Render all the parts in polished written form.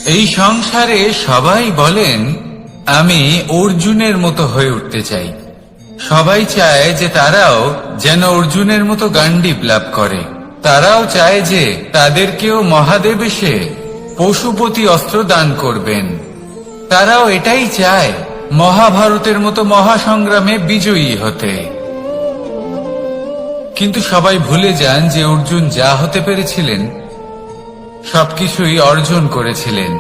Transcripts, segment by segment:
এই সংসারে সবাই বলেন আমি অর্জুনের মতো হয়ে উঠতে চাই। সবাই চায় যে তারাও যেন অর্জুনের মতো গান্ডীব লাভ করে। তারাও চায় যে তাদেরকেও মহাদেব এসে পশুপতি অস্ত্র দান করবেন। তারাও এটাই চায় মহাভারতের মতো মহাসংগ্রামে বিজয়ী হতে। কিন্তু সবাই ভুলে যান যে অর্জুন যা হতে পেরেছিলেন সবকিছুই অর্জন করেছিলেন।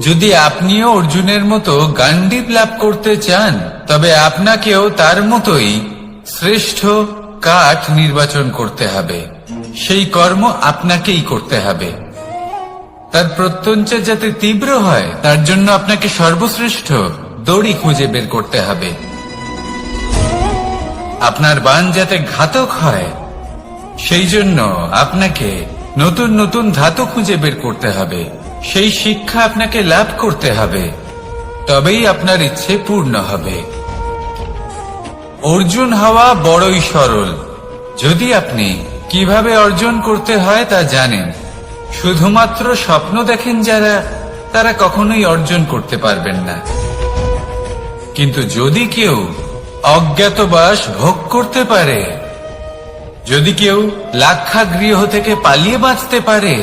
যদি আপনিও অর্জুনের মতো গান্ডীব লাভ করতে চান তবে আপনাকেও তার মতোই শ্রেষ্ঠ কাঠ নির্বাচন করতে হবে। সেই কর্ম আপনাকেই করতে হবে। তার প্রত্যঞ্চা যাতে তীব্র হয় তার জন্য আপনাকে সর্বশ্রেষ্ঠ দড়ি খুঁজে বের করতে হবে। আপনার বাণ যাতে ঘাতক হয় সেই জন্য আপনাকে নতুন নতুন ধাতু খুঁজে বের করতে হবে। সেই শিক্ষা আপনাকে লাভ করতে হবে, তবেই আপনার ইচ্ছে পূর্ণ হবে। অর্জুন হওয়া বড়ই সরল যদি আপনি কিভাবে অর্জন করতে হয় তা জানেন। শুধুমাত্র স্বপ্ন দেখেন যারা, তারা কখনোই অর্জন করতে পারবেন না। কিন্তু যদি কেউ অজ্ঞাতবাস ভোগ করতে পারে, যদি কেউ লাক্ষাগৃহ থেকে পালিয়ে বাঁচতে পারে,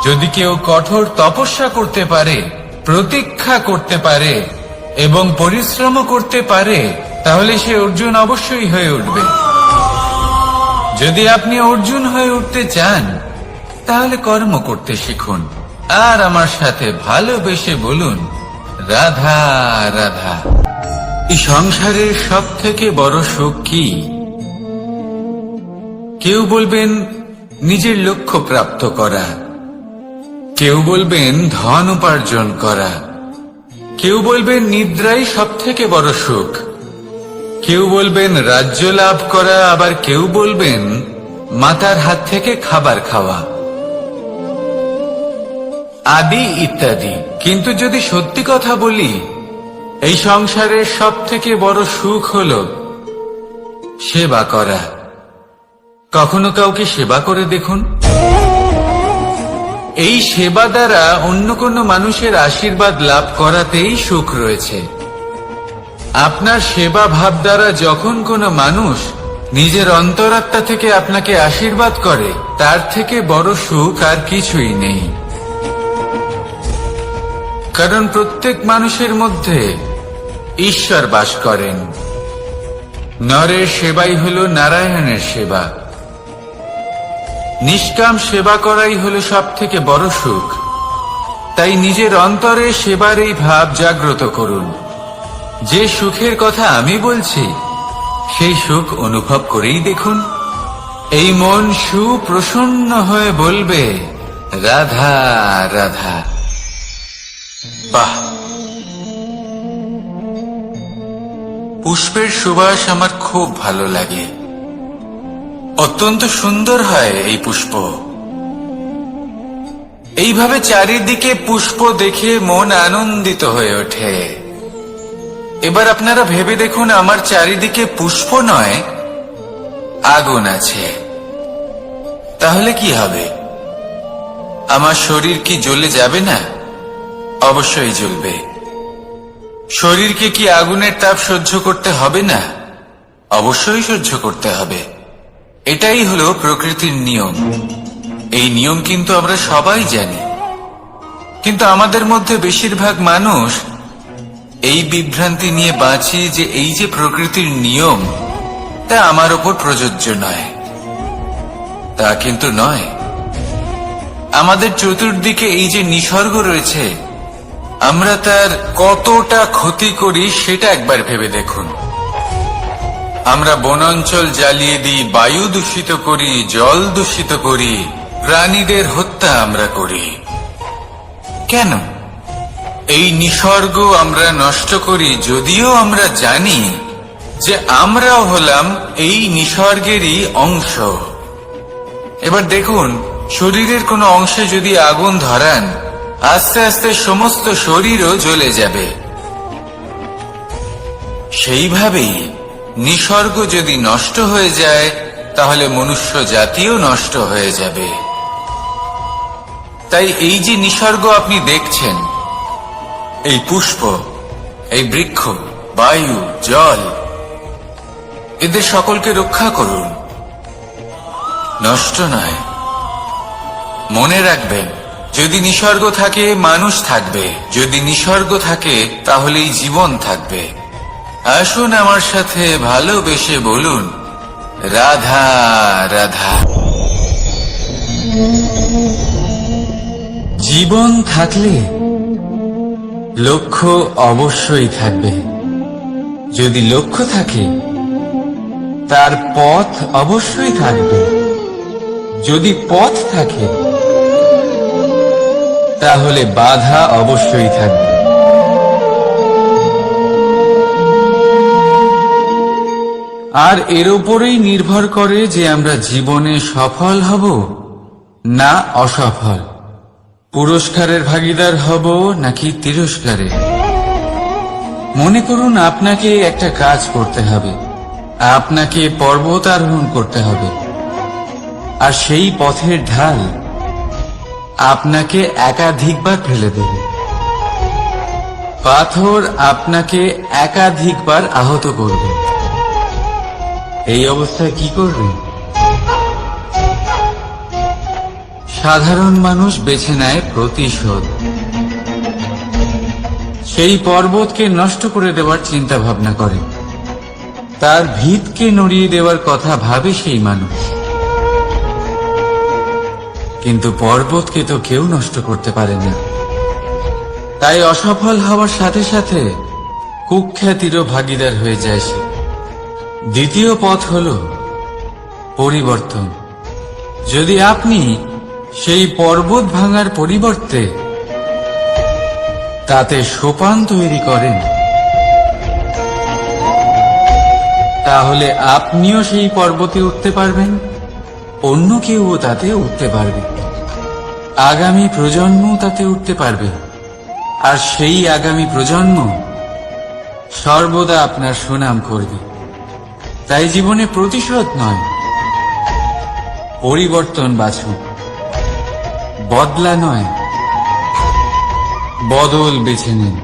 যদি কেউ কঠোর তপস্যা করতে পারে, প্রতীক্ষা করতে পারে এবং পরিশ্রম করতে পারে, তাহলে সে অর্জুন অবশ্যই হয়ে উঠবে। যদি আপনি অর্জুন হয়ে উঠতে চান তাহলে কর্ম করতে শিখুন আর আমার সাথে ভালোবেসে বলুন রাধা রাধা। এই সংসারের সব থেকে বড় সুখ কি? কেউ বলবেন নিজের লক্ষ্য প্রাপ্ত করা, কেউ বলবেন ধন উপার্জন করা, কেউ বলবেন নিদ্রাই সব থেকে বড় সুখ, কেউ বলবেন রাজ্য লাভ করা, আবার কেউ বলবেন মাতার হাত থেকে খাবার খাওয়া, আদি ইত্যাদি। কিন্তু যদি সত্যি কথা বলি, এই সংসারের সব থেকে বড় সুখ হল সেবা করা। কখনো কাউকে সেবা করে দেখুন। এই সেবা দ্বারা অন্য কোনো মানুষের আশীর্বাদ লাভ করাতেই সুখ রয়েছে। আপনার সেবা ভাব দ্বারা যখন কোনো মানুষ নিজের অন্তরাত্মা থেকে আপনাকে আশীর্বাদ করে, তার থেকে বড় সুখ আর কিছুই নেই। কারণ প্রত্যেক মানুষের মধ্যে ঈশ্বর বাস করেন। নরের সেবাই হল নারায়ণের সেবা। নিষ্কাম সেবা করাই হল সব থেকে বড় সুখ। তাই নিজের অন্তরে সেবার এই ভাব জাগ্রত করুন। যে সুখের কথা আমি বলছি সেই সুখ অনুভব করেই দেখুন। এই মন সুপ্রসন্ন হয়ে বলবে রাধা রাধা। বাহ! পুষ্পের সুবাস আমার খুব ভালো লাগে। অত্যন্ত সুন্দর হয় এই পুষ্প। এইভাবে চারিদিকে পুষ্প দেখে মন আনন্দিত হয়ে ওঠে। এবার আপনারা ভেবে দেখুন, আমার চারিদিকে পুষ্প নয় আগুন আছে, তাহলে কি হবে? আমার শরীর কি জ্বলে যাবে না? অবশ্যই জ্বলবে। শরীরকে কি আগুনের তাপ সহ্য করতে হবে না? অবশ্যই সহ্য করতে হবে। এটাই হলো প্রকৃতির নিয়ম। এই নিয়ম কিন্তু আমরা সবাই জানি, কিন্তু আমাদের মধ্যে বেশিরভাগ মানুষ এই বিভ্রান্তি নিয়ে বাঁচি যে এই যে প্রকৃতির নিয়ম তা আমার উপর প্রযোজ্য নয়। তা কিন্তু নয়। আমাদের চতুর্দিকে এই যে নিসর্গ রয়েছে, আমরা তার কতটা ক্ষতি করি সেটা একবার ভেবে দেখুন। আমরা বনাঞ্চল জ্বালিয়ে দিই, বায়ু দূষিত করি, জল দূষিত করি, প্রাণীদের হত্যা আমরা করি। কেন? এই নিসর্গ আমরা নষ্ট করি, যদিও আমরা জানি যে আমরাও হলাম এই নিসর্গেরই অংশ। এবার দেখুন, শরীরের কোনো অংশে যদি আগুন ধরান, আস্তে আস্তে সমস্ত শরীরও জ্বলে যাবে। সেইভাবেই নিসর্গ যদি নষ্ট হয়ে যায় তাহলে মনুষ্য জাতিও নষ্ট হয়ে যাবে। তাই এই যে নিসর্গ আপনি দেখছেন, এই পুষ্প, এই বৃক্ষ, বায়ু, জল, এদের সকলকে রক্ষা করুন, নষ্ট নয়। মনে রাখবেন, যদি নিসর্গ থাকে মানুষ থাকবে, যদি নিসর্গ থাকে তাহলেই জীবন থাকবে। আসুন আমার সাথে ভালোবেসে বলুন, রাধা রাধা। জীবন থাকলে লক্ষ্য অবশ্যই থাকবে। যদি লক্ষ্য থাকে তার পথ অবশ্যই থাকবে। যদি পথ থাকে তাহলে বাধা অবশ্যই থাকবে। আর এর উপরেই নির্ভর করে যে আমরা জীবনে সফল হব না অসফল, পুরস্কারের ভাগীদার হব নাকি তিরস্কারের। মনে করুন আপনাকে একটা কাজ করতে হবে, আপনাকে পর্বত আরোহণ করতে হবে, আর সেই পথের ঢাল আপনাকে একাধিকবার ফেলে দেবে। পাথর আপনাকে একাধিকবার আহত করবে। এই অবস্থায় কি করবেন? সাধারণ মানুষ বেছে নেয় প্রতিশোধ। সেই পর্বতকে নষ্ট করে দেওয়ার চিন্তা ভাবনা করে, তার ভিতকে নড়িয়ে দেওয়ার কথা ভাবে সেই মানুষ। কিন্তু পর্বতকে তো কেউ নষ্ট করতে পারে না। তাই অসফল হওয়ার সাথে সাথে কুখ্যাতিরও ভাগীদার হয়ে যায় সে। দ্বিতীয় পথ হল পরিবর্তন। যদি আপনি সেই পর্বত ভাঙার পরিবর্তে তাতে সোপান তৈরি করেন, তাহলে আপনিও সেই পর্বতে উঠতে পারবেন, অন্য কেউও তাতে উঠতে পারবে, আগামী প্রজন্মও তাতে উঠতে পারবে। আর সেই আগামী প্রজন্ম সর্বদা আপনার সুনাম করবে। তাই জীবনে প্রতিশোধ নয়, পরিবর্তন বাছুন। বদলা নয়, বদল বেছে নিন।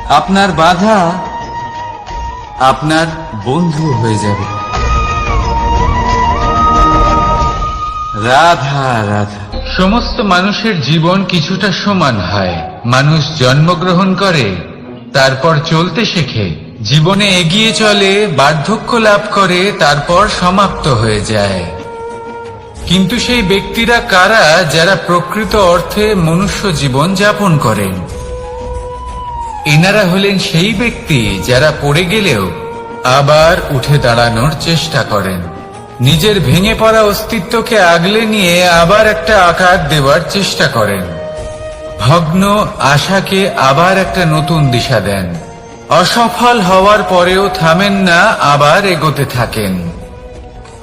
আপনার বাধা আপনার বন্ধু হয়ে যাবে। রাধা রাধা। সমস্ত মানুষের জীবন কিছুটা সমান হয়। মানুষ জন্মগ্রহণ করে, তারপর চলতে শেখে, জীবনে এগিয়ে চলে, বার্ধক্য লাভ করে, তারপর সমাপ্ত হয়ে যায়। কিন্তু সেই ব্যক্তিরা কারা যারা প্রকৃত অর্থে মনুষ্য জীবন যাপন করেন? এনারা হলেন সেই ব্যক্তি যারা পড়ে গেলেও আবার উঠে দাঁড়ানোর চেষ্টা করেন, নিজের ভেঙে পড়া অস্তিত্বকে আগলে নিয়ে আবার একটা আকার দেওয়ার চেষ্টা করেন, ভগ্ন আশাকে আবার একটা নতুন দিশা দেন। অসফল হওয়ার পরেও থামেন না, আবার এগোতে থাকেন।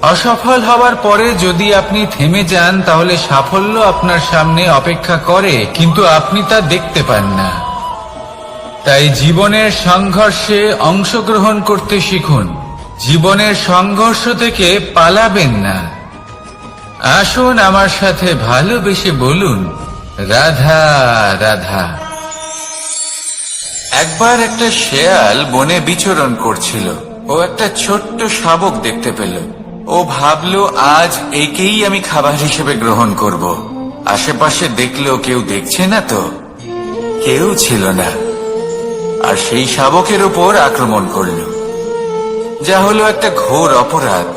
অসফল হওয়ার পরে যদি আপনি থেমে যান তাহলে সাফল্য আপনার সামনে অপেক্ষা করে, কিন্তু আপনি তা দেখতে পান না। তাই জীবনের সংঘর্ষে অংশগ্রহণ করতে শিখুন। জীবনের সংঘর্ষ থেকে পালাবেন না। আসুন আমার সাথে ভালোবেসে বলুন, রাধা রাধা। একবার একটা শেয়াল বনে বিচরণ করছিল। ও একটা ছোট্ট শাবক দেখতে পেল। ও ভাবল, আজ একেই আমি খাবার হিসেবে গ্রহণ করব। আশেপাশে দেখলো কেউ দেখছে না তো, কেউ ছিল না। আর সেই শাবকের উপর আক্রমণ করল, যা হলো একটা ঘোর অপরাধ।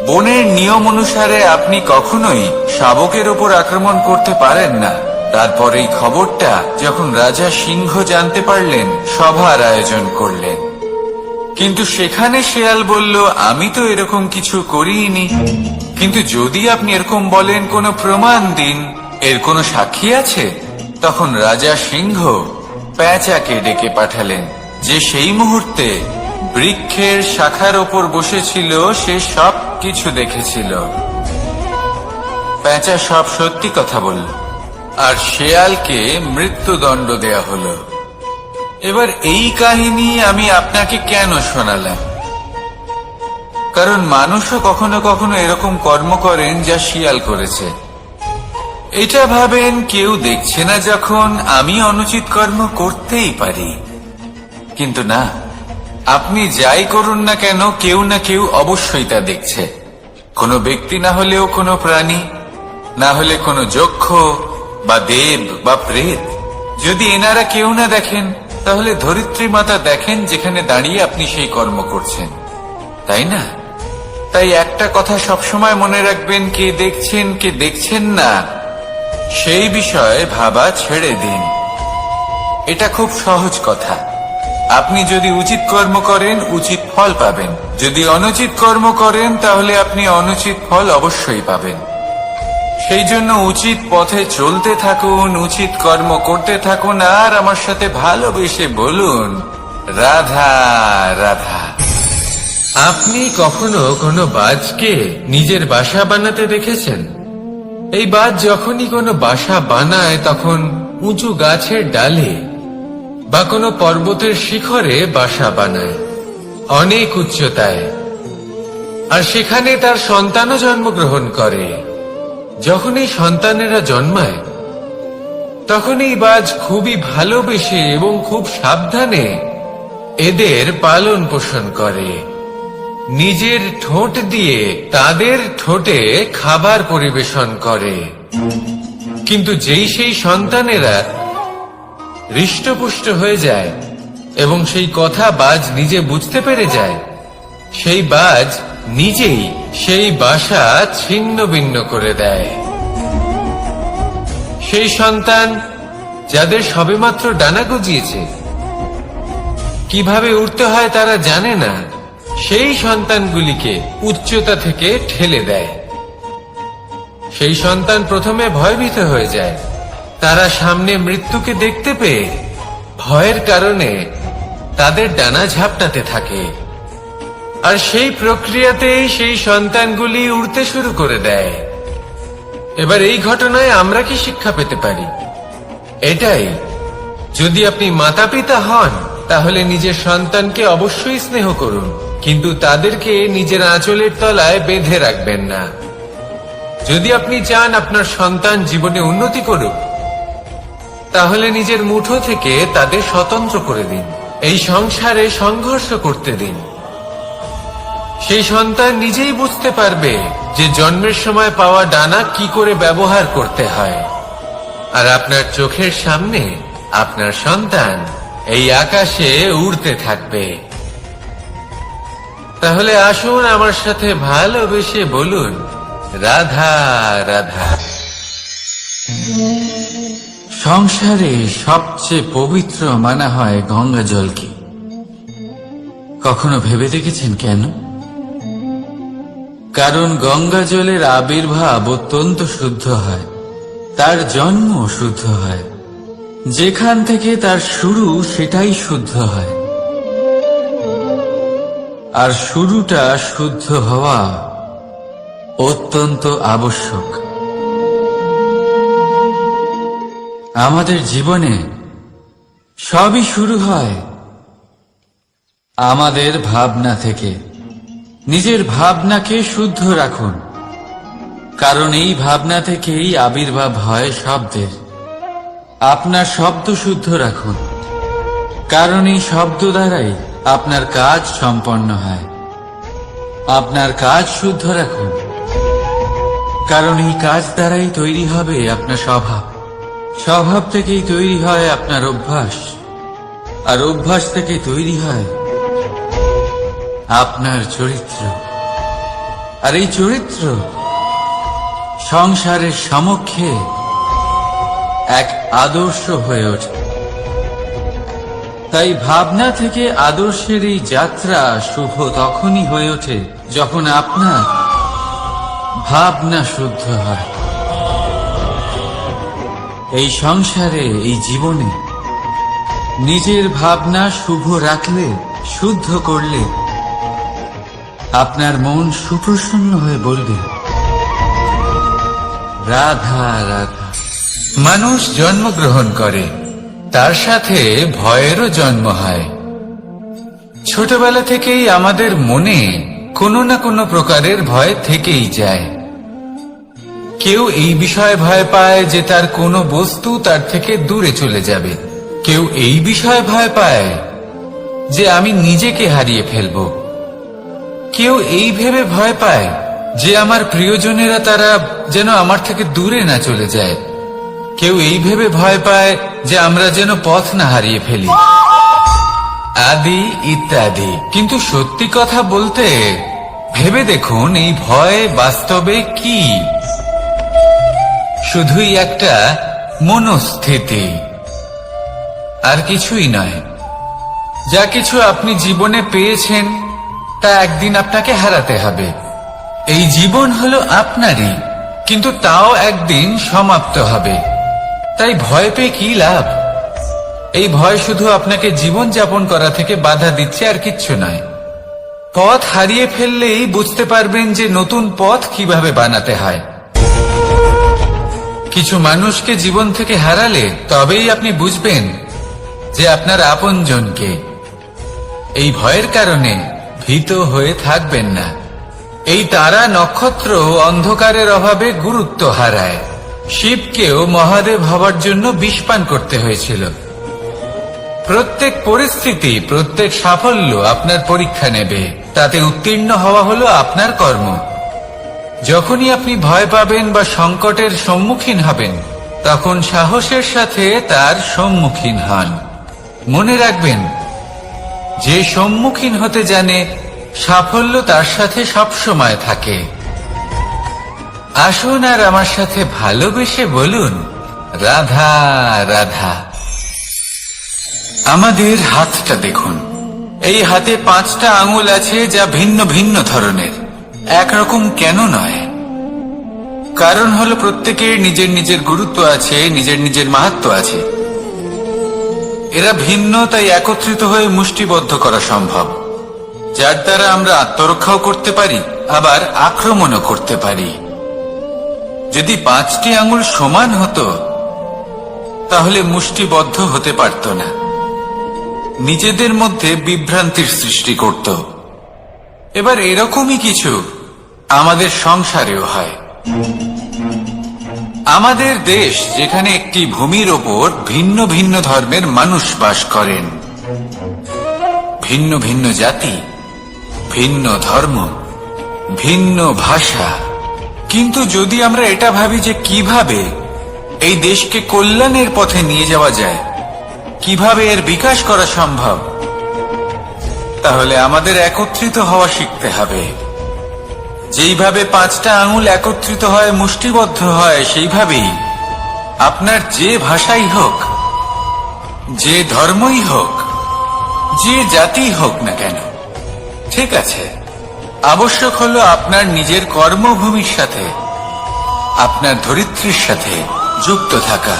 বনের নিয়ম অনুসারে আপনি কখনোই শাবকের উপর আক্রমণ করতে পারেন না। তারপর এই খবরটা যখন রাজা সিংহ জানতে পারলেন, সভার আয়োজন করলেন। কিন্তু সেখানে শেয়াল বলল, আমি তো এরকম কিছু করিনি। কিন্তু যদি আপনি এরকম বলেন, কোনো প্রমাণ দিন, এর কোনো সাক্ষী আছে? তখন রাজা সিংহ পেঁচাকে ডেকে পাঠালেন, যে সেই মুহূর্তে বৃক্ষের শাখার ওপর বসেছিল। সে সব কিছু দেখেছিল। পেঁচা সব সত্যি কথা বলল, আর শেয়ালকে মৃত্যুদণ্ড দেয়া হলো। এবার এই কাহিনী আমি আপনাকে কেন শোনালাম? কারণ মানুষও কখনো কখনো এরকম কর্ম করেন যা শিয়াল করেছে। এটা ভাবেন কেউ দেখছে না যখন আমি অনুচিত কর্ম করতেই পারি, কিন্তু না, আপনি যাই করুন না কেন কেউ না কেউ অবশ্যই তা দেখছে। কোনো ব্যক্তি না হলেও কোনো প্রাণী, না হলে কোনো যক্ষ বা দেব বা প্রেত। যদি এনারা কেউ না দেখেন, তাহলে ধরিত্রী মাতা দেখেন যেখানে দাঁড়িয়ে আপনি সেই কর্ম করছেন, তাই না? তাই একটা কথা সবসময় মনে রাখবেন, কে দেখছেন কে দেখছেন না সেই বিষয়ে ভাবা ছেড়ে দিন। এটা খুব সহজ কথা। আপনি যদি উচিত কর্ম করেন উচিত ফল পাবেন, যদি অনুচিত কর্ম করেন তাহলে আপনি অনুচিত ফল অবশ্যই পাবেন। সেই জন্য উচিত পথে চলতে থাকুন, উচিত কর্ম করতে থাকুন, আর আমার সাথে ভালোবেসে বলুন, রাধা রাধা। আপনি কখনো কোনো বাজকে নিজের বাসা বানাতে দেখেছেন? এই বাজ যখনই কোনো বাসা বানায় তখন উঁচু গাছের ডালে বা কোনো পর্বতের শিখরে বাসা বানায়, অনেক উচ্চতায়, আর সেখানে তার সন্তানও জন্মগ্রহণ করে। যখন এই সন্তানেরা জন্মায় তখন এই বাজ খুবই ভালোবেসে এবং খুব সাবধানে এদের পালন পোষণ করে। নিজের ঠোঁট দিয়ে তাদের ঠোঁটে খাবার পরিবেশন করে। কিন্তু যেই সেই সন্তানেরা হৃষ্টপুষ্ট হয়ে যায় এবং সেই কথা বাজ নিজে বুঝতে পেরে যায়, সেই বাজ নিজেই সেই বাসা ছিন্ন ভিন্ন করে দেয়। সেই সন্তান যাদের সবেমাত্র ডানা গজিয়েছে, কিভাবে উঠতে হয় তারা জানে না, সেই সন্তানগুলিকে উচ্চতা থেকে ঠেলে দেয়। সেই সন্তান প্রথমে ভয়ভীত হয়ে যায়। তারা সামনে মৃত্যুকে দেখতে পেয়ে ভয়ের কারণে তাদের ডানা ঝাপটাতে থাকে, আর সেই প্রক্রিয়াতেই সেই সন্তানগুলি উড়তে শুরু করে দেয়। এবার এই ঘটনায় আমরা কি শিক্ষা পেতে পারি? এটাই, যদি আপনি মাতা পিতা হন তাহলে নিজের সন্তানকে অবশ্যই স্নেহ করুন, কিন্তু তাদেরকে নিজের আঁচলের তলায় বেঁধে রাখবেন না। যদি আপনি চান আপনার সন্তান জীবনে উন্নতি করুক, তাহলে নিজের মুঠো থেকে তাদের স্বতন্ত্র করে দিন, এই সংসারে সংঘর্ষ করতে দিন। সেই সন্তান নিজেই বুঝতে পারবে যে জন্মের সময় পাওয়া ডানা কি করে ব্যবহার করতে হয়। আর আপনার চোখের সামনে আপনার সন্তান এই আকাশে উড়তে থাকবে। তাহলে আসুন আমার সাথে ভালোবেসে বলুন, রাধা রাধা। সংসারে সবচেয়ে পবিত্র মানা হয় গঙ্গা জলকে। কখনো ভেবে দেখেছেন কেন? কারণ গঙ্গা জলের আবির্ভাব অত্যন্ত শুদ্ধ হয়, তার জন্ম শুদ্ধ হয়, যেখান থেকে তার শুরু সেটাই শুদ্ধ হয়। আর শুরুটা শুদ্ধ হওয়া অত্যন্ত আবশ্যক। আমাদের জীবনে সবই শুরু হয় আমাদের ভাবনা থেকে। নিজের ভাবনাকে শুদ্ধ রাখুন, কারণ এই ভাবনা থেকেই আবির্ভাব হয় শব্দের। আপনার শব্দ শুদ্ধ রাখুন, কারণ এই শব্দ দ্বারাই আপনার কাজ সম্পন্ন হয়। আপনার কাজ শুদ্ধ রাখুন, কারণ এই কাজ দ্বারাই তৈরি হবে আপনার স্বভাব। স্বভাব থেকেই তৈরি হয় আপনার অভ্যাস, আর অভ্যাস থেকে তৈরি হয় আপনার চরিত্র। আর এই চরিত্র সংসারের সমক্ষে এক আদর্শ হয়ে ওঠে। তাই ভাবনা থেকে আদর্শের এই যাত্রা শুভ তখনই হয়ে ওঠে যখন আপনার ভাবনা শুদ্ধ হয়। এই সংসারে, এই জীবনে নিজের ভাবনা শুভ রাখলে, শুদ্ধ করলে আপনার মন সুপ্রসন্ন হয়ে বলবে, রাধা রাধা। মানুষ জন্মগ্রহণ করে, তার সাথে ভয়েরও জন্ম হয়। ছোটবেলা থেকেই আমাদের মনে কোনো না কোনো প্রকারের ভয় থেকেই যায়। কেউ এই বিষয়ে ভয় পায় যে তার কোনো বস্তু তার থেকে দূরে চলে যাবে। কেউ এই বিষয়ে ভয় পায় যে আমি নিজেকে হারিয়ে ফেলব। কেউ এই ভেবে ভয় পায় যে আমার প্রিয়জনেরা তারা যেন আমার থেকে দূরে না চলে যায়। কেউ এই ভেবে ভয় পায় যে আমরা যেন পথ না হারিয়ে ফেলি, আদি ইত্যাদি। কিন্তু সত্যি কথা বলতে ভেবে দেখুন এই ভয় বাস্তবে কি? শুধুই একটা মনস্থিতি, আর কিছুই নয়। যা কিছু আপনি জীবনে পেয়েছেন তা একদিন আপনাকে হারাতে হবে। এই জীবন হলো আপনারই, কিন্তু তাও একদিন সমাপ্ত হবে। তাই ভয় পেয়ে কি লাভ? এই ভয় শুধু আপনাকে জীবন যাপন করা থেকে বাধা দিচ্ছে, আর কিচ্ছু নয়। পথ হারিয়ে ফেললেই বুঝতে পারবেন যে নতুন পথ কিভাবে বানাতে হয়। কিছু মানুষকে জীবন থেকে হারালে তবেই আপনি বুঝবেন যে আপনার আপনজনকে। এই ভয়ের কারণে ভীত হয়ে থাকবেন না। এই তারা নক্ষত্র অন্ধকারের অভাবে গুরুত্ব হারায়। শিবকেও মহাদেব হবার জন্য বিষ পান করতে হয়েছিল। প্রত্যেক পরিস্থিতি, প্রত্যেক সাফল্য আপনার পরীক্ষা নেবে। তাতে উত্তীর্ণ হওয়া হলো আপনার কর্ম। যখনই আপনি ভয় পাবেন বা সংকটের সম্মুখীন হবেন, তখন সাহসের সাথে তার সম্মুখীন হন। মনে রাখবেন, যে সম্মুখীন হতে জানে সাফল্য তার সাথে সবসময় থাকে। আসুন আর আমার সাথে ভালোবেসে বলুন, রাধা রাধা। আমাদের হাতটা দেখুন। এই হাতে 5টা আঙুল আছে, যা ভিন্ন ভিন্ন ধরনের। একরকম কেন নয়? কারণ হলো প্রত্যেকের নিজের নিজের গুরুত্ব আছে, নিজের নিজের মাহাত্ম্য আছে। এরা ভিন্ন, তাই একত্রিত হয়ে মুষ্টিবদ্ধ করা সম্ভব, যার দ্বারা আমরা আত্মরক্ষাও করতে পারি, আবার আক্রমণও করতে পারি। যদি 5টি আঙুল সমান হতো তাহলে মুষ্টিবদ্ধ হতে পারত না, নিজেদের মধ্যে বিভ্রান্তির সৃষ্টি করত। এবার এরকমই কিছু আমাদের সংসারেও হয়। আমাদের দেশ, যেখানে একটি ভূমির ওপর ভিন্ন ভিন্ন ধর্মের মানুষ বাস করেন, ভিন্ন ভিন্ন জাতি, ভিন্ন ধর্ম, ভিন্ন ভাষা। কিন্তু যদি আমরা এটা ভাবি যে কিভাবে এই দেশকে কল্যাণের পথে নিয়ে যাওয়া যায়, কিভাবে এর বিকাশ করা সম্ভব, তাহলে আমাদের একত্রিত হওয়া শিখতে হবে। যেইভাবে 5টা আঙুল একত্রিত হয়, মুষ্টিবদ্ধ হয়, সেইভাবেই আপনার যে ভাষাই হোক, যে ধর্মই হোক, যে জাতি হোক না কেন, ঠিক আছে, আবশ্যক হলো আপনার নিজের কর্মভূমির সাথে, আপনার ধরিত্রীর সাথে যুক্ত থাকা,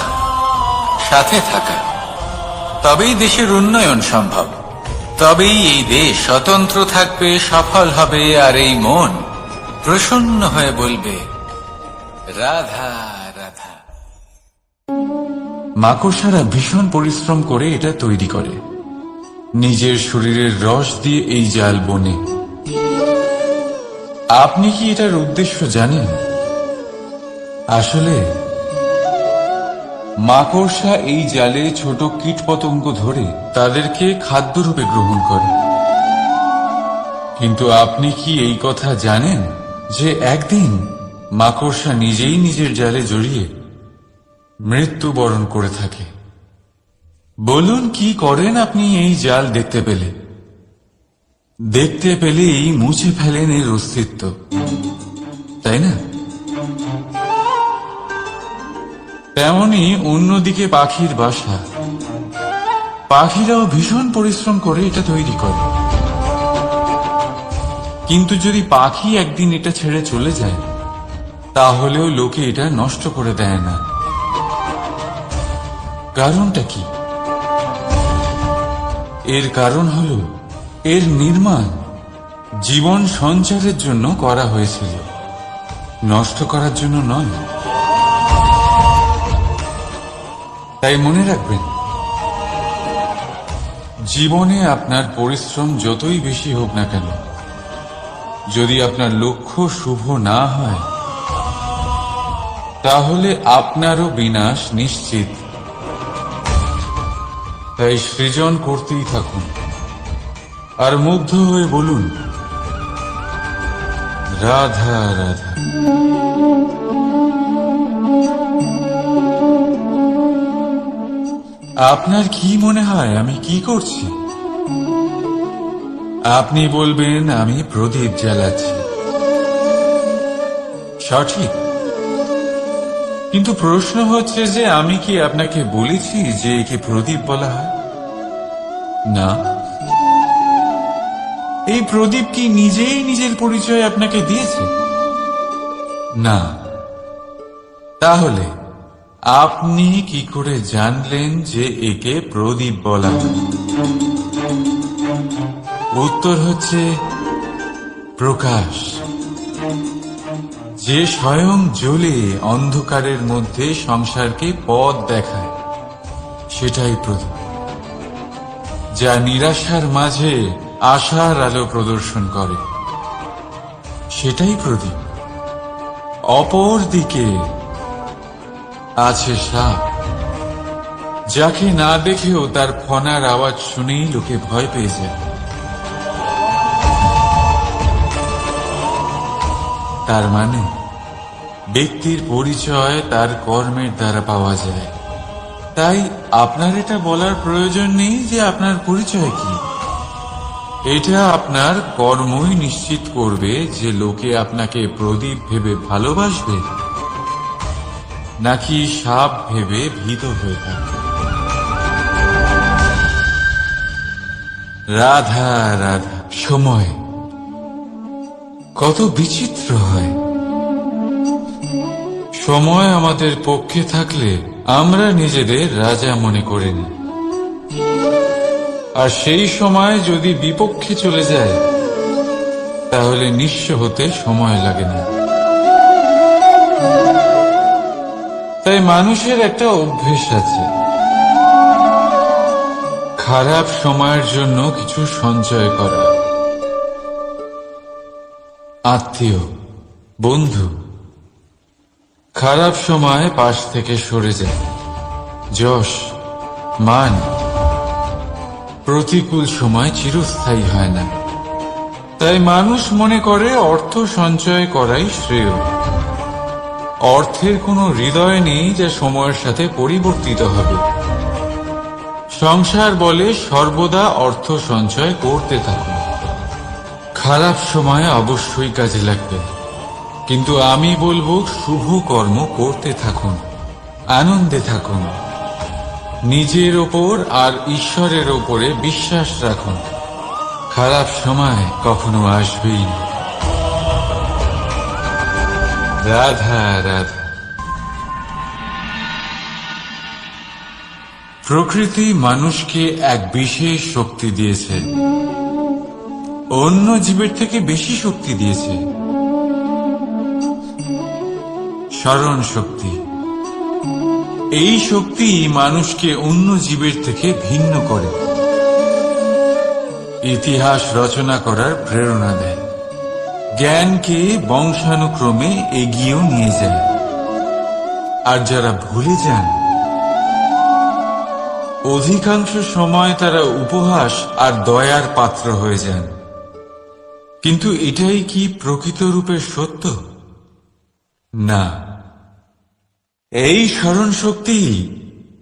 সাথে থাকা। তবেই দেশের উন্নয়ন সম্ভব। তবেই এই দেশ স্বতন্ত্র থাকবে, সফল হবে, আর এই মন প্রসন্ন হয়ে বলবে, রাধা রাধা। মাকড়সারা ভীষণ পরিশ্রম করে এটা তৈরি করে। নিজের শরীরের রস দিয়ে এই জাল বনে। আপনি কি এটার উদ্দেশ্য জানেন? আসলে মাকড়সা এই জালে ছোট কীটপতঙ্গ ধরে তাদেরকে খাদ্যরূপে গ্রহণ করে। কিন্তু আপনি কি এই কথা জানেন যে একদিন মাকড়সা নিজেই নিজের জালে জড়িয়ে মৃত্যুবরণ করে থাকে? বলুন, কি করেন আপনি এই জাল দেখতে পেলে? দেখতে পেলেই মুছে ফেলেন এর অস্তিত্ব, তাই না? তেমনি অন্যদিকে পাখির বাসা। পাখিরাও ভীষণ পরিশ্রম করে এটা তৈরি করে। কিন্তু যদি পাখি একদিন এটা ছেড়ে চলে যায়, তাহলেও লোকে এটা নষ্ট করে দেয় না। কারণটা কি? এর কারণ হল এর নির্মাণ জীবন সঞ্চারের জন্য করা হয়েছিল, নষ্ট করার জন্য নয়। তাই মনে রাখবেন, জীবনে আপনার পরিশ্রম যতই বেশি হোক না কেন, যদি আপনার লক্ষ্য শুভ না হয়, তাহলে আপনারও বিনাশ নিশ্চিত। তাই সৃজন করতেই থাকুন আর মুগ্ধ হয়ে বলুন, রাধা রাধা। আপনার কি মনে হয় আমি কি করছি? আপনি বলবেন আমি প্রদীপ জ্বালাচ্ছি। সঠিক, কিন্তু প্রশ্ন হচ্ছে যে আমি কি আপনাকে বলেছি যে একে প্রদীপ বলা হয়? না। এই প্রদীপ কি নিজেই নিজের পরিচয় আপনাকে দিয়েছে? না। তাহলে আপনি কি করে জানলেন যে একে প্রদীপ বলা হয়? উত্তর হচ্ছে প্রকাশ। যে স্বয়ং জ্বলে অন্ধকারের মধ্যে সংসারকে পথ দেখায়, সেটাই প্রদীপ। যা নিরাশার মাঝে আশার আলো প্রদর্শন করে, সেটাই প্রদীপ। অপর দিকে আছে সাপ, যাকে না দেখেও তার ফনার আওয়াজ শুনেই লোকে ভয় পেয়ে যায়। তার মানে ব্যক্তির পরিচয় তার কর্মের দ্বারা পাওয়া যায়। তাই আপনার এটা বলার প্রয়োজন নেই যে আপনার পরিচয় কি। এটা আপনার কর্মই নিশ্চিত করবে যে লোকে আপনাকে প্রদীপ ভেবে ভালোবাসবে নাকি সাপ ভেবে ভীত হয়ে থাকবে। রাধা রাধা। সময় কত বিচিত্র হয়। সময় আমাদের পক্ষে থাকলে আমরা নিজেদের রাজা মনে করি না, আর সেই সময় যদি বিপক্ষে চলে যায় তাহলে নিঃস্ব হতে সময় লাগে না। তাই মানুষের একটা অভ্যেস আছে, খারাপ সময়ের জন্য কিছু সঞ্চয় করা। আত্মীয়, বন্ধু খারাপ সময় পাশ থেকে সরে যায়। যশ, মান প্রতিকূল সময় চিরস্থায়ী হয় না। তাই মানুষ মনে করে অর্থ সঞ্চয় করাই শ্রেয়। অর্থের কোনো হৃদয় নেই যা সময়ের সাথে পরিবর্তিত হবে। সংসার বলে সর্বদা অর্থ সঞ্চয় করতে থাকুন। খারাপ সময় অবশ্যই কাজে লাগবে, কিন্তু আমি বলবো শুভ কর্ম করতে থাকুন, আনন্দে থাকুন, নিজের ওপর আর ঈশ্বরের ওপরে বিশ্বাস রাখুন। খারাপ সময় কখনো আসবেই না। রাধা রাধা। প্রকৃতি মানুষকে এক বিশেষ শক্তি দিয়েছে, অন্য জীবের থেকে বেশি শক্তি দিয়েছে। স্মরণ শক্তি। এই শক্তি মানুষকে অন্য জীবের থেকে ভিন্ন করে, ইতিহাস রচনা করার প্রেরণা দেয়, জ্ঞানকে বংশানুক্রমে এগিয়েও নিয়ে যায়। আর যারা ভুলে যান, অধিকাংশ সময় তারা উপহাস আর দয়ার পাত্র হয়ে যান। কিন্তু এটাই কি প্রকৃত রূপে সত্য? না। এই স্মরণ শক্তি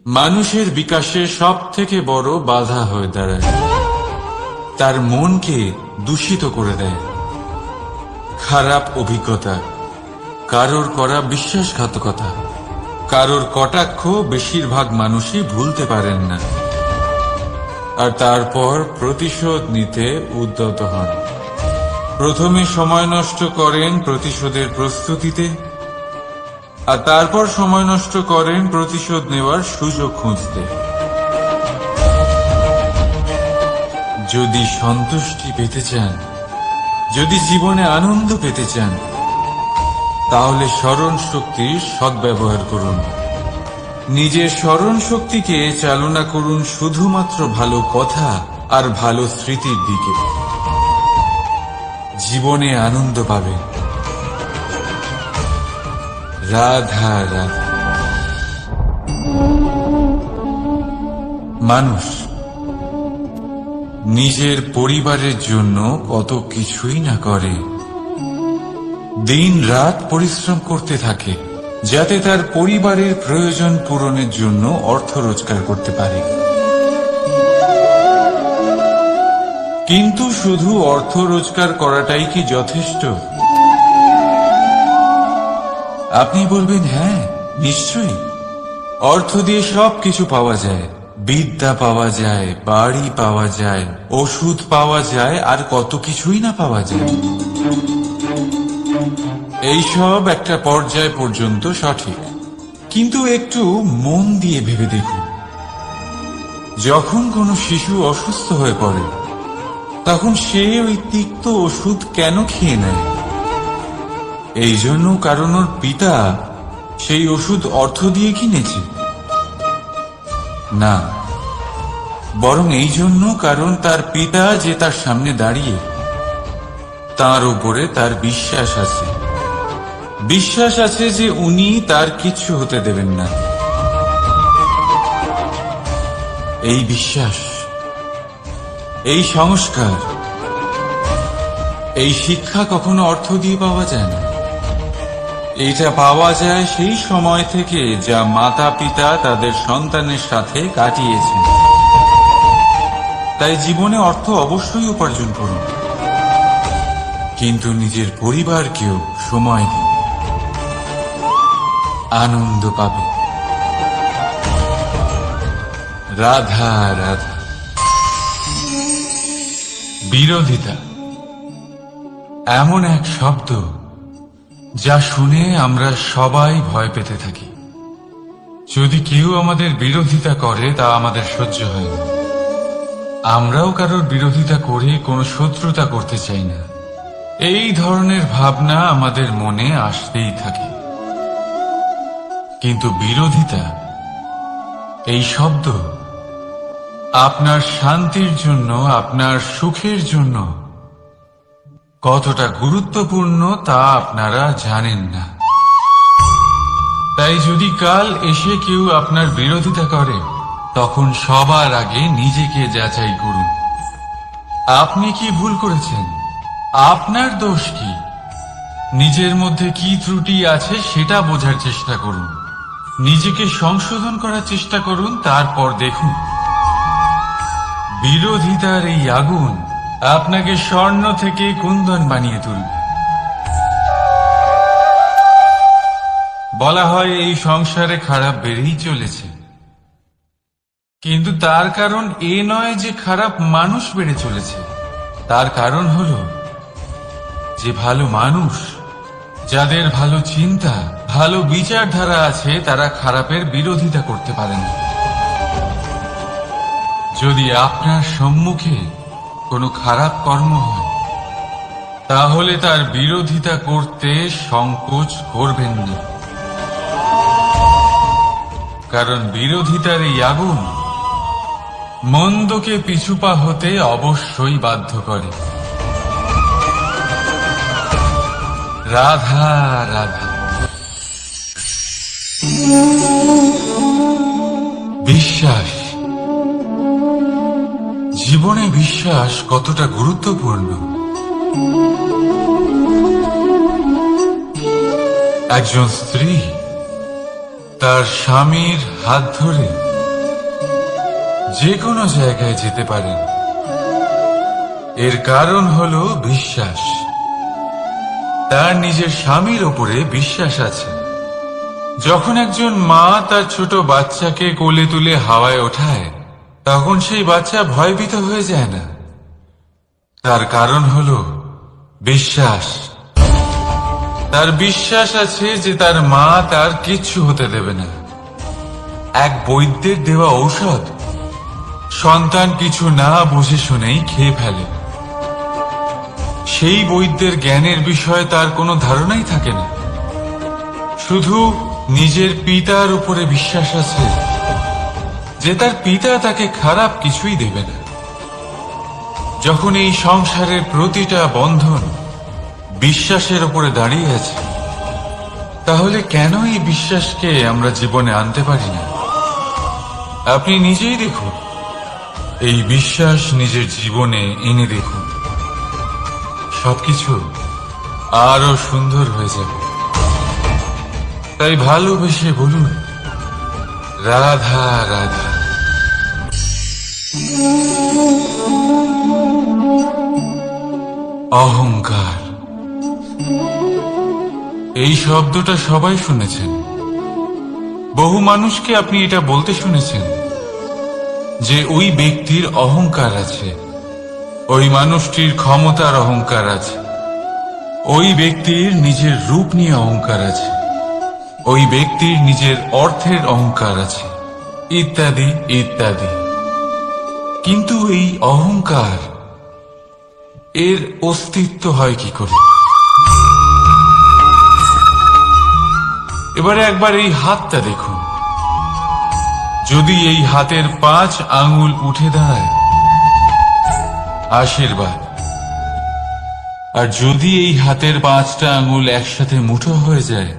মানুষের বিকাশে সব থেকে বড় বাধা হয়ে দাঁড়ায়। তার মনকে দূষিত করে দেয়। খারাপ অভিজ্ঞতা, কারোর করা বিশ্বাসঘাতকতা, কারোর কটাক্ষ বেশিরভাগ মানুষই ভুলতে পারেন না, আর তারপর প্রতিশোধ নিতে উদ্যত হন। প্রথমে সময় নষ্ট করেন প্রতিশোধের প্রস্তুতিতে, আর তারপর সময় নষ্ট করেন প্রতিশোধ নেওয়ার সুযোগ খুঁজতে। যদি সন্তুষ্টি পেতে চান, যদি জীবনে আনন্দ পেতে চান, তাহলে স্মরণ শক্তির সদ্ব্যবহার করুন। নিজের স্মরণ শক্তিকে চালনা করুন শুধুমাত্র ভালো কথা আর ভালো স্মৃতির দিকে। জীবনে আনন্দ পাবেন। রাধা রাধা। মানুষ নিজের পরিবারের জন্য কত কিছুই না করে, দিন রাত পরিশ্রম করতে থাকে যাতে তার পরিবারের প্রয়োজন পূরণের জন্য অর্থ রোজগার করতে পারে। কিন্তু শুধু অর্থ রোজগার করাটাই কি যথেষ্ট? আপনি বলবেন, হ্যাঁ নিশ্চয়ই, অর্থ দিয়ে সবকিছু পাওয়া যায়, বিদ্যা পাওয়া যায়, বাড়ি পাওয়া যায়, ওষুধ পাওয়া যায়, আর কত কিছুই না পাওয়া যায়। এইসব একটা পর্যায় পর্যন্ত সঠিক, কিন্তু একটু মন দিয়ে ভেবে দেখুন, যখন কোনো শিশু অসুস্থ হয়ে পড়ে তখন সে ওই তিক্ত ওষুধ কেন খেয়ে নেয়? এই জন্য কারণ ওর পিতা সেই ওষুধ অর্থ দিয়ে কিনেছে? না, বরং এই জন্য কারণ তার পিতা যে তার সামনে দাঁড়িয়ে, তার উপরে তার বিশ্বাস আছে। বিশ্বাস আছে যে উনি তার কিচ্ছু হতে দেবেন না। এই বিশ্বাস, এই সংস্কার, এই শিক্ষা কখনো অর্থ দিয়ে পাওয়া যায় না। এটা পাওয়া যায় সেই সময় থেকে যা মাতা পিতা তাদের সন্তানের সাথে কাটিয়েছেন। তাই জীবনে অর্থ অবশ্যই উপার্জন করুন, কিন্তু নিজের পরিবারকেও সময় দিন, আনন্দ পাবে। রাধা রাধা। বিরোধিতা এমন এক শব্দ যা শুনে আমরা সবাই ভয় পেতে থাকি। যদি কেউ আমাদের বিরোধিতা করে তা আমাদের সহ্য হয় না। আমরাও কারোর বিরোধিতা করে কোনো শত্রুতা করতে চাই না। এই ধরনের ভাবনা আমাদের মনে আসতেই থাকে। কিন্তু বিরোধিতা, এই শব্দ আপনার শান্তির জন্য, আপনার সুখের জন্য কতটা গুরুত্বপূর্ণ তা আপনারা জানেন না। তাই যদি কাল এসে কেউ আপনার বিরোধিতা করে, তখন সবার আগে নিজেকে যাচাই করুন। আপনি কি ভুল করেছেন? আপনার দোষ কি? নিজের মধ্যে কি ত্রুটি আছে সেটা বোঝার চেষ্টা করুন, নিজেকে সংশোধন করার চেষ্টা করুন, তারপর দেখুন বিরোধিতার এই আগুন আপনাকে স্বর্ণ থেকে কুন্দন বানিয়ে তুলবে। বলা হয় এই সংসারে খারাপ বেড়েই চলেছে, কিন্তু তার কারণ এ নয় যে খারাপ মানুষ বেড়ে চলেছে। তার কারণ হলো যে ভালো মানুষ, যাদের ভালো চিন্তা, ভালো বিচারধারা আছে, তারা খারাপের বিরোধিতা করতে পারেন না। যদি আপনার সম্মুখে কোনো খারাপ কর্ম হয়, তাহলে তার বিরোধিতা করতে সংকোচ করবেন না, কারণ বিরোধিতার এই আগুন মন্দকে পিছুপা হতে অবশ্যই বাধ্য করে। রাধা রাধা। বিশ্বাস, জীবনে বিশ্বাস কতটা গুরুত্বপূর্ণ। একজন স্ত্রী তার স্বামীর হাত ধরে যে কোনো জায়গায় যেতে পারেন, এর কারণ হলো বিশ্বাস। তার নিজের স্বামীর ওপরে বিশ্বাস আছে। যখন একজন মা তার ছোট বাচ্চাকে কোলে তুলে হাওয়ায় ওঠায়, তখন সেই বাচ্চা ভয়ভীত হয়ে যায় না। তার কারণ হলো বিশ্বাস। তার বিশ্বাস আছে যে তার মা তার কিচ্ছু হতে দেবে না। এক বৈদ্যের দেওয়া ঔষধ সন্তান কিছু না বুঝে শুনেই খেয়ে ফেলে। সেই বৈদ্যের জ্ঞানের বিষয়ে তার কোনো ধারণাই থাকে না, শুধু নিজের পিতার উপরে বিশ্বাস আছে যে তার পিতা তাকে খারাপ কিছুই দেবে না। যখন এই সংসারের প্রতিটা বন্ধন বিশ্বাসের উপরে দাঁড়িয়ে আছে, তাহলে কেন এই বিশ্বাসকে আমরা জীবনে আনতে পারি না? আপনি নিজেই দেখুন, এই বিশ্বাস নিজের জীবনে এনে দেখুন, সবকিছু আরো সুন্দর হয়ে যাবে। তাই ভালোবেসে বলুন, রাধা রাধা। অহংকার, এই শব্দটা সবাই শুনেছেন। বহু মানুষকে আপনি এটা বলতে শুনেছেন যে ওই ব্যক্তির অহংকার আছে, ওই মানুষটির ক্ষমতার অহংকার আছে, ওই ব্যক্তির নিজের রূপ নিয়ে অহংকার আছে, ওই ব্যক্তির নিজের অর্থের অহংকার আছে, ইত্যাদি ইত্যাদি। কিন্তু এই অহংকার, এর অস্তিত্ব হয় কি করে? এবারে একবার এই হাতটা দেখুন। যদি এই হাতের 5 আঙ্গুল উঠে দাঁড়ায়, আশীর্বাদ। আর যদি এই হাতের 5টা আঙ্গুল একসাথে মুঠো হয়ে যায়,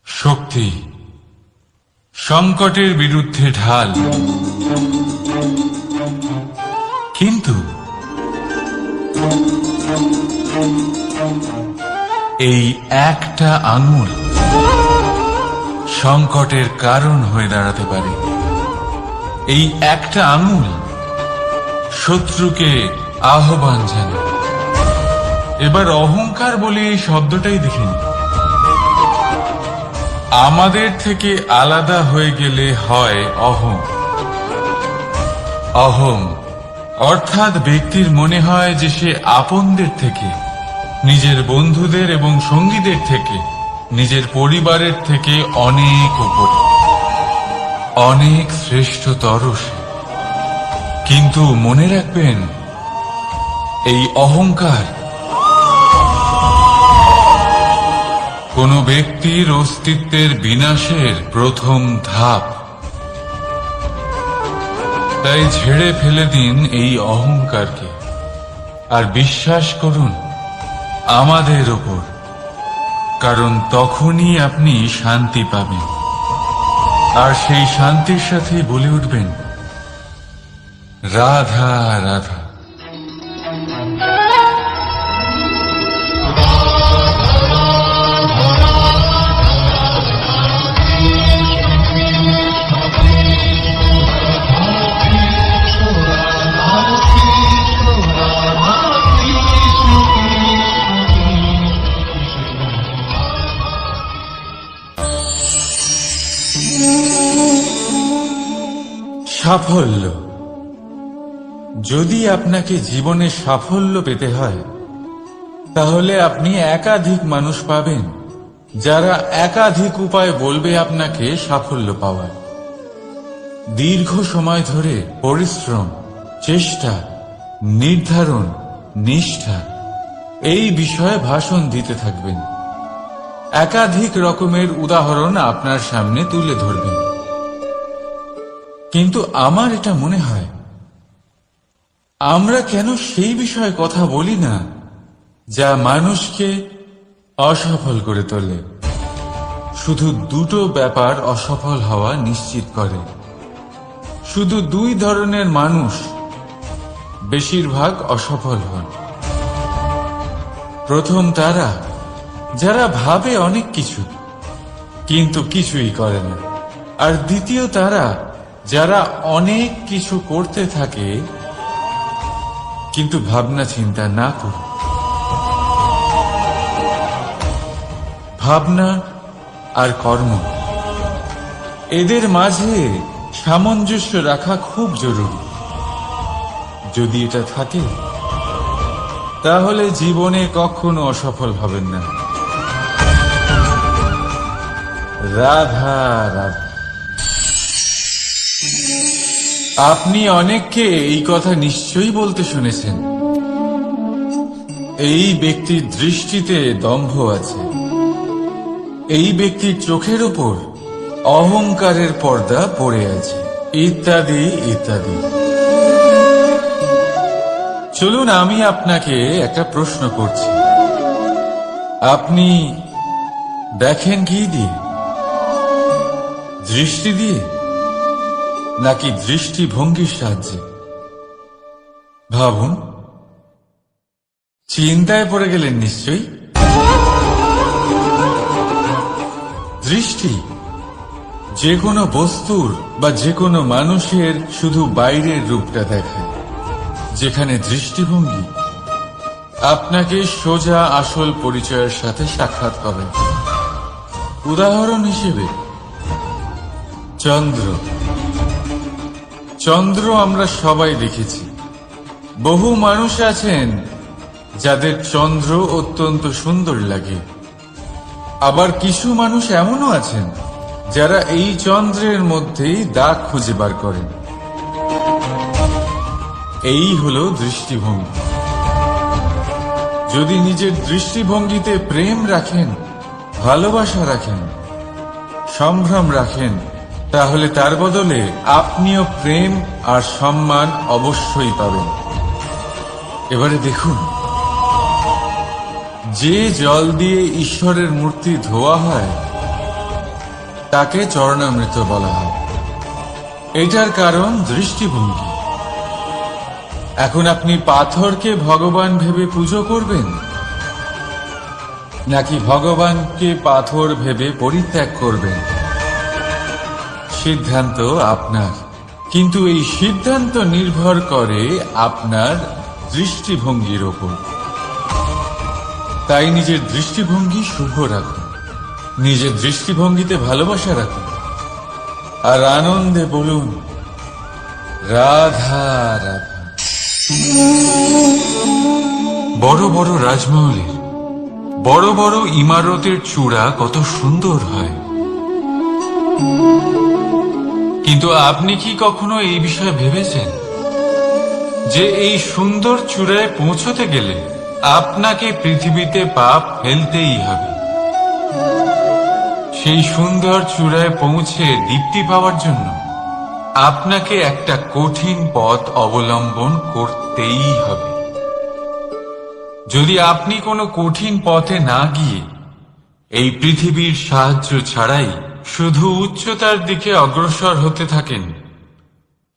শক্তি। সংকটের বিরুদ্ধে ঢাল। কিন্তু এই একটা আঙুল সংকটের কারণ হয়ে দাঁড়াতে পারে। এই একটা আঙুল শত্রুকে আহ্বান জানায়। এবার অহংকার বলে এই শব্দটাই দেখিনি। আমাদের থেকে আলাদা হয়ে গেলে হয় অহং। অহং অর্থাৎ ব্যক্তির মনে হয় যে সে আপনদের থেকে, নিজের বন্ধুদের এবং সঙ্গীদের থেকে, নিজের পরিবারের থেকে অনেক উপরে, অনেক শ্রেষ্ঠতর সে। কিন্তু মনে রাখবেন, এই অহংকার কোন ব্যক্তির অস্তিত্বের বিনাশের প্রথম ধাপ। তাই ঝেড়ে ফেলে দিন এই অহংকারকে, আর বিশ্বাস করুন আমাদের ওপর, কারণ তখনই আপনি শান্তি পাবেন। আর সেই শান্তির সাথে বলে উঠবেন, রাধা রাধা। সাফল্য। যদি আপনাকে জীবনে সাফল্য পেতে হয়, তাহলে আপনি একাধিক মানুষ পাবেন যারা একাধিক উপায় বলবে আপনাকে সাফল্য পাওয়ার। দীর্ঘ সময় ধরে পরিশ্রম, চেষ্টা, নির্ধারণ, নিষ্ঠা, এই বিষয়ে ভাষণ দিতে থাকবেন। একাধিক রকমের উদাহরণ আপনার সামনে তুলে ধরবেন। কিন্তু আমার এটা মনে হয়, আমরা কেন সেই বিষয়ে কথা বলি না যা মানুষকে অসফল করে তোলে? শুধু দুটো ব্যাপার অসফল হওয়া নিশ্চিত করে। শুধু 2 ধরনের মানুষ বেশিরভাগ অসফল হন। প্রথম তারা যারা ভাবে অনেক কিছু কিন্তু কিছুই করে না। আর দ্বিতীয় তারা যারা অনেক কিছু করতে থাকে কিন্তু ভাবনা চিন্তা না করে। ভাবনা আর কর্ম, এদের মাঝে সামঞ্জস্য রাখা খুব জরুরি। যদি এটা থাকে, তাহলে জীবনে কখনো অসফল হবেন না। রাধা রাধা। আপনি অনেককে এই কথা নিশ্চয়ই বলতে শুনেছেন, এই ব্যক্তির দৃষ্টিতে দম্ভ আছে, এই ব্যক্তির চোখের উপর অহংকারের পর্দা পড়ে আছে, ইত্যাদি ইত্যাদি। চলুন আমি আপনাকে একটা প্রশ্ন করছি। আপনি দেখেন কি দিয়ে? দৃষ্টি দিয়ে নাকি দৃষ্টিভঙ্গির সাহায্যে? ভাবুন। চিন্তায় পড়ে গেলেন নিশ্চয়ই। দৃষ্টি যে কোনো বস্তুর বা যে কোনো মানুষের শুধু বাইরের রূপটা দেখায়, যেখানে দৃষ্টিভঙ্গি আপনাকে সোজা আসল পরিচয়ের সাথে সাক্ষাৎ করে। উদাহরণ হিসেবে চন্দ্র। চন্দ্র আমরা সবাই দেখেছি। বহু মানুষ আছেন যাদের চন্দ্র অত্যন্ত সুন্দর লাগে। আবার কিছু মানুষ এমনও আছেন যারা এই চন্দ্রের মধ্যেই দাগ খুঁজে বার করেন। এই হলো দৃষ্টিভঙ্গি। যদি নিজের দৃষ্টিভঙ্গিতে প্রেম রাখেন, ভালোবাসা রাখেন, সম্ভ্রম রাখেন, তাহলে তার বদলে আপনিও প্রেম আর সম্মান অবশ্যই পাবেন। এবারে দেখুন, যে জল দিয়ে ঈশ্বরের মূর্তি ধোয়া হয় তাকে চরণামৃত বলা হয়। এটার কারণ দৃষ্টিভঙ্গি। এখন আপনি পাথরকে ভগবান ভেবে পুজো করবেন, নাকি ভগবানকে পাথর ভেবে পরিত্যাগ করবেন? সিদ্ধান্ত আপনার, কিন্তু এই সিদ্ধান্ত নির্ভর করে আপনার দৃষ্টিভঙ্গির ওপর। তাই নিজের দৃষ্টিভঙ্গি শুভ রাখুন, নিজের দৃষ্টিভঙ্গিতে ভালোবাসা রাখুন, আর আনন্দে বলুন রাধা রাধা। বড় বড় রাজমহলের বড় বড় ইমারতের চূড়া কত সুন্দর হয়, কিন্তু আপনি কি কখনো এই বিষয়ে ভেবেছেন যে এই সুন্দর চূড়ায় পৌঁছতে গেলে আপনাকে পৃথিবীতে পাপ ফেলতেই হবে? সেই সুন্দর চূড়ায় পৌঁছে দীপ্তি পাওয়ার জন্য আপনাকে একটা কঠিন পথ অবলম্বন করতেই হবে। যদি আপনি কোনো কঠিন পথে না গিয়ে এই পৃথিবীর সাহায্য ছাড়াই শুধু উচ্চতার দিকে অগ্রসর হতে থাকেন,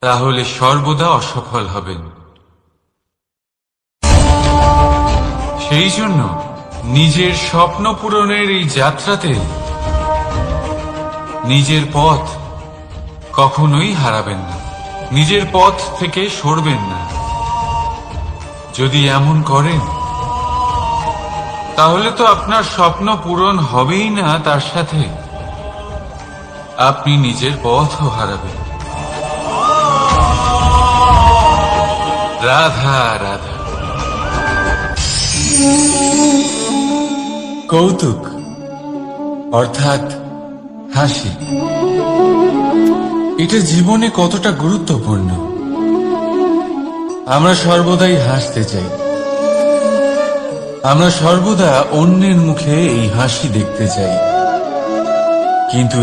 তাহলে সর্বদা অসফল হবেন। সেই জন্য নিজের স্বপ্ন পূরণের এই যাত্রাতে নিজের পথ কখনোই হারাবেন না, নিজের পথ থেকে সরবেন না। যদি এমন করেন তাহলে তো আপনার স্বপ্ন পূরণ হবেই না, তার সাথে আপনি নিজের পথও হারাবেন। রাধা রাধা। কৌতুক অর্থাৎ হাসি, এটা জীবনে কতটা গুরুত্বপূর্ণ। আমরা সর্বদাই হাসতে চাই, আমরা সর্বদা অন্যের মুখে এই হাসি দেখতে চাই। কিন্তু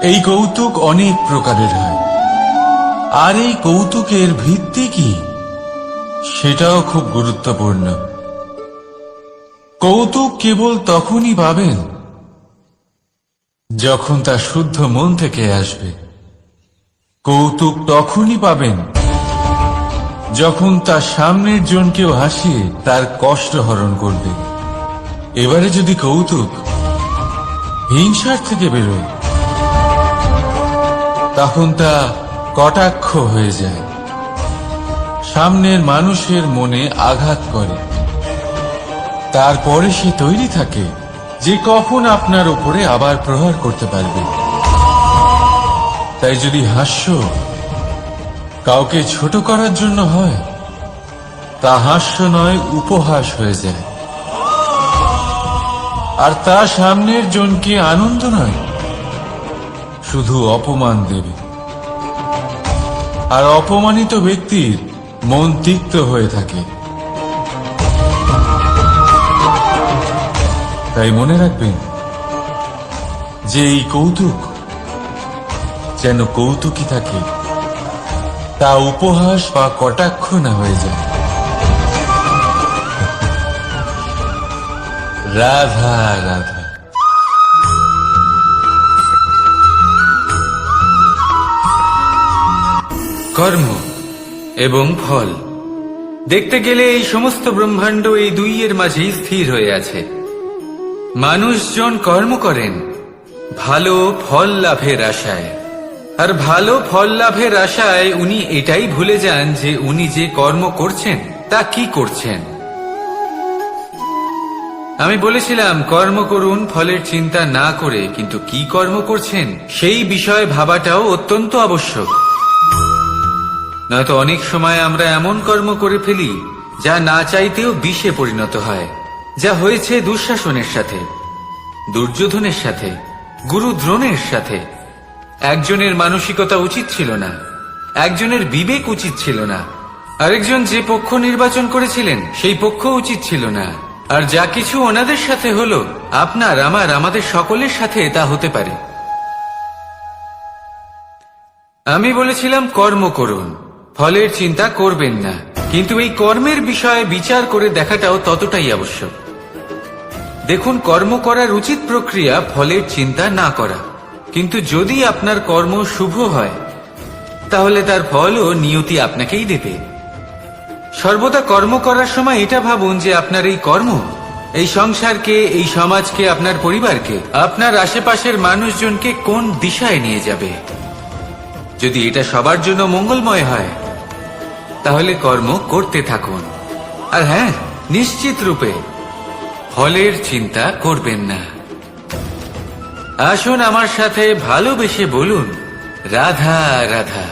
এই কৌতুক অনেক প্রকারের হয়। আর এই কৌতুকের ভিত্তি কি, সেটাও খুব গুরুত্বপূর্ণ। কৌতুক কেবল তখনই পাবেন যখন তা শুদ্ধ মন থেকে আসবে। কৌতুক তখনই পাবেন যখন তার সামনের জনকেও হাসিয়ে তার কষ্ট হরণ করবে। এবারে যদি কৌতুক হিংসার থেকে বেরোয়, তখন তা কটাক্ষ হয়ে যায়, সামনের মানুষের মনে আঘাত করে। তারপরে সে তৈরি থাকে যে কখন আপনার উপরে আবার প্রহার করতে পারবে। তাই যদি হাস্য কাউকে ছোট করার জন্য হয়, তা হাস্য নয়, উপহাস হয়ে যায়। আর তা সামনের জনকে আনন্দ নয়, শুধু অপমান দেবে। আর অপমানিত ব্যক্তির মন তিক্ত হয়ে থাকে। তাই মনে রাখবেন যে এই কৌতুক যেন কৌতুকই থাকে, তা উপহাস বা কটাক্ষ না হয়ে যায়। রাধা রাধা। কর্ম এবং ফল, দেখতে গেলে এই সমস্ত ব্রহ্মাণ্ড এই দুইয়ের মাঝেই স্থির হয়ে আছে। মানুষজন কর্ম করেন ভালো ফল লাভের আশায়, আর ভালো ফল লাভের আশায় উনি এটাই ভুলে যান যে উনি যে কর্ম করছেন তা কি করছেন। আমি বলেছিলাম কর্ম করুন ফলের চিন্তা না করে, কিন্তু কি কর্ম করছেন সেই বিষয়ে ভাবাটাও অত্যন্ত আবশ্যক। নয়তো অনেক সময় আমরা এমন কর্ম করে ফেলি যা না চাইতেও বিষে পরিণত হয়, যা হয়েছে দুঃশাসনের সাথে, দুর্যোধনের সাথে, গুরু দ্রোণের সাথে। একজনের মানসিকতা উচিত ছিল না, একজনের বিবেক উচিত ছিল না, আরেকজন যে পক্ষ নির্বাচন করেছিলেন সেই পক্ষ উচিত ছিল না। আর যা কিছু ওনাদের সাথে হলো, আপনার আমার আমাদের সকলের সাথে তা হতে পারে। আমি বলেছিলাম কর্ম করুন, ফলের চিন্তা করবেন না, কিন্তু এই কর্মের বিষয়ে বিচার করে দেখাটাও ততটাই আবশ্যক। দেখুন, কর্ম করার উচিত প্রক্রিয়া ফলের চিন্তা না করা, কিন্তু যদি আপনার কর্ম শুভ হয় তাহলে তার ফলও নিয়তি আপনাকেই দেবে। সর্বদা কর্ম করার সময় এটা ভাবুন যে আপনার এই কর্ম এই সংসারকে, এই সমাজকে, আপনার পরিবারকে, আপনার আশেপাশের মানুষজনকে কোন দিশায় নিয়ে যাবে। যদি এটা সবার জন্য মঙ্গলময় হয় তাহলে কর্ম করতে থাকুন। আর হ্যাঁ, নিশ্চিত রূপে ফলের চিন্তা করবেন না। আসুন আমার সাথে ভালোবেসে বলুন রাধা রাধা।